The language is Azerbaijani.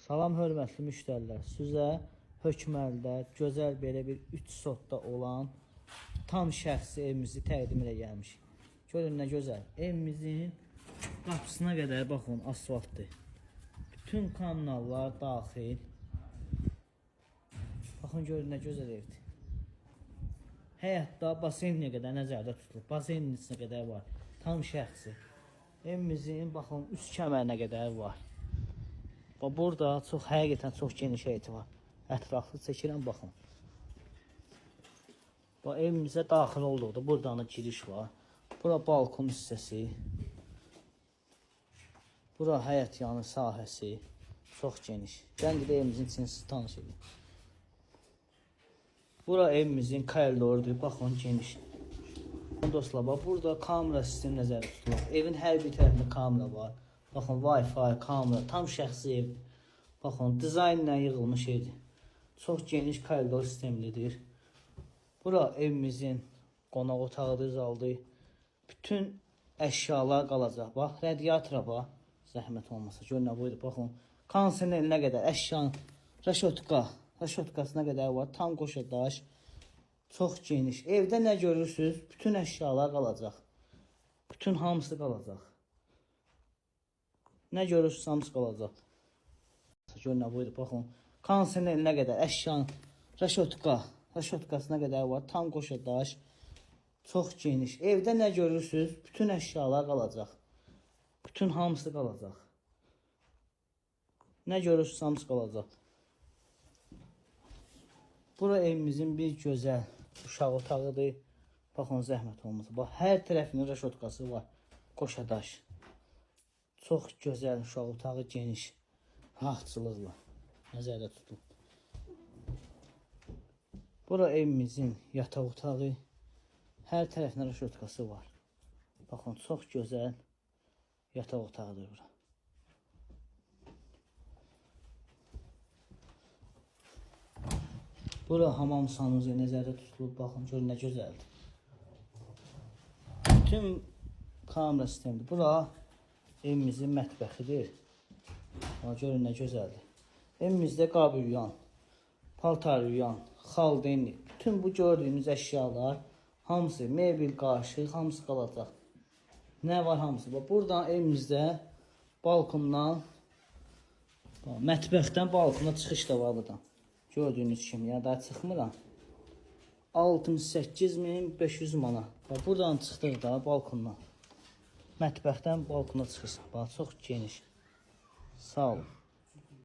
Salam hörmətli müştərilər, sizə Hökmərdə gözəl belə bir 3 sotda olan tam şəxsi evimizi təqdim edə gəlmişik. Görün nə gözəl. Evimizin qapısına qədər baxın asfaltdır. Bütün kanallar daxil. Baxın görün nə gözəl evdir. Həyətdə baseninə qədər nəzərdə tutulub. Basenin içinə qədər var. Tam şəxsi. Evimizin baxın üst kəmərinə qədər var. Burada çox həqiqətən çox geniş həyəti var. Ətraflı çəkirəm baxın. Evimizə daxil olduqda buradan da giriş var. Bura balkon hissəsi. Bura həyət yanı sahəsi. Çox geniş. Gəlin də evimizin içini siz tanış edin. Bura evimizin koridorudur. Baxın geniş. Dostlar, burada kamera sistemi nəzərdə tutulur. Evin hər bir tərəfində kamera var. Baxın, Wi-Fi, kamera, tam şəxsi ev. Baxın, dizaynla yığılmış evdir. Çox geniş koridor sistemlidir. Bura evimizin qonaq otağıdır, zaldır. Bütün əşyalar qalacaq. Bax, radiatora bax. Zəhmət olmasa, görün nə buydu. Baxın, kondisionerə qədər əşyan, raşotkasına qədər var. Tam qoşadaş. Çox geniş. Evdə nə görürsünüz? Bütün əşyalar qalacaq. Bütün hamısı qalacaq. Nə görürsünüz, hamısı qalacaq. Görün nə buydu, baxın. Kondisionerə qədər əşyan, raşotkasına qədər var. Tam qoşadaş. Çox geniş. Evdə nə görürsünüz? Bütün əşyalar qalacaq. Bütün hamısı qalacaq. Nə görürsünüz, hamısı qalacaq. Bura evimizin bir gözəl uşaq otağıdır. Baxın, zəhmət olmasa. Bax, hər tərəfinin raşotkası var. Qoşadaş. Çox gözəl uşaq otağı, geniş. Rahatçılıqla nəzərdə tutulub. Bura evimizin yataq otağı. Hər tərəfində raşotkası var. Baxın, çox gözəl yataq otağıdır bura. Bura hamam sanuzu nəzərdə tutulub. Baxın, görün nə gözəldir. Bütün kamera sistemidir. Bura evimizin mətbəxidir. Görün nə gözəldir. Evimizdə qab yuyan, paltar yuyan, xaldenlik, bütün bu gördüyünüz əşyalar hamısı, mebel, qaşıq, hamısı qalacaq. Nə var hamısı? Buradan evimizdə balkondan, mətbəxdən balkona çıxış da var buradan. Gördüyünüz kimi, ya daha çıxmıram. 68.500 manat. Buradan çıxdıq da balkondan. Mətbəxdən balkona çıxırsan. Çox geniş. Sağ olun.